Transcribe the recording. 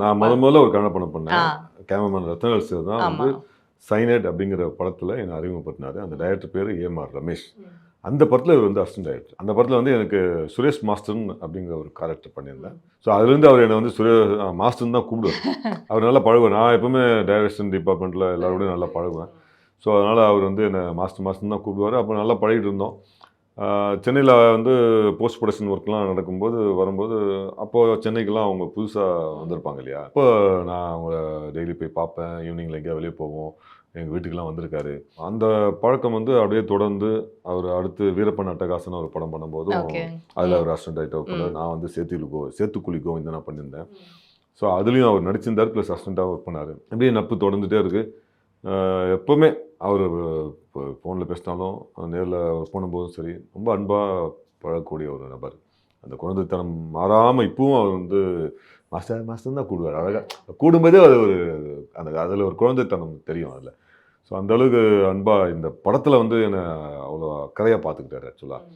நான் முதல்ல ஒரு கன்னட படம் பண்ணேன். கேமராமேன் ரத்னவேல் சார் தான் ஆமா. வந்து சைனைட் அப்படிங்கிற படத்துல என்ன அறிமுகப்படுத்தினாரு. அந்த டைரக்டர் பேரு ஏ.ஆர். ரமேஷ். அந்த படத்துல இவர் வந்து அசிஸ்டன்ட் டைரக்டர். அந்த படத்துல வந்து எனக்கு சுரேஷ் மாஸ்டர்னு அப்படிங்கிற ஒரு கேரக்டர் பண்ணியிருந்தேன். ஸோ அதுலேருந்து அவர் என்னை வந்து மாஸ்டர்னு தான் கூப்பிடுவார். அவர் நல்லா பழகுவார். நான் எப்பவுமே டைரக்ஷன் டிபார்ட்மெண்ட்டில் எல்லாரோடையும் நல்லா பழகுவேன். ஸோ அதனால் அவர் வந்து என்னை மாஸ்டர்னு தான் கூப்பிடுவார். அப்போ நல்லா பழகிட்டு இருந்தோம். சென்னையில் வந்து போஸ்ட் ப்ரொடக்ஷன் ஒர்க்லாம் நடக்கும்போது வரும்போது அப்போது சென்னைக்கெல்லாம் அவங்க புதுசாக வந்திருப்பாங்க இல்லையா, அப்போ நான் அவங்கள டெய்லி போய் பார்ப்பேன். ஈவினிங்கில் எங்கேயா வெளியே போவோம். எங்கள் வீட்டுக்கெல்லாம் வந்திருக்காரு. அந்த பழக்கம் வந்து அப்படியே தொடர்ந்து அவர் அடுத்து வீரப்பன் அட்டகாசன் ஒரு படம் பண்ணும்போதும் ஓகே. அதில் அவர் அசிஸ்டன்ட் டைரக்டர் ஒர்க் பண்ணார். நான் வந்து சேத்துக்குழி கோவிந்தனா பண்ணியிருந்தேன். ஸோ அதுலேயும் அவர் நடிச்சிருந்தார், ப்ளஸ் அசிஸ்டண்ட்டாக ஒர்க் பண்ணார். அப்படியே நட்பு தொடர்ந்துகிட்டே இருக்குது. எப்போவுமே அவர் இப்போ ஃபோனில் பேசினாலும் நேரில் ஒர்க் பண்ணும்போதும் சரி, ரொம்ப அன்பாக பழகக்கூடிய ஒரு நபர். அந்த குழந்தைத்தனம் மாறாமல் இப்பவும் அவர் வந்து மாஸ்டர் மாஸ்டர் தான் கூடுவார். அழகாக கூடும்போதே அது ஒரு அதில் ஒரு குழந்தைத்தனம் தெரியும் அதில். ஸோ அந்தளவுக்கு அன்பாக இந்த படத்தில் வந்து என்னை அவ்வளோ அக்கறையாக பார்த்துக்கிட்டாரு ஆக்சுவலாக.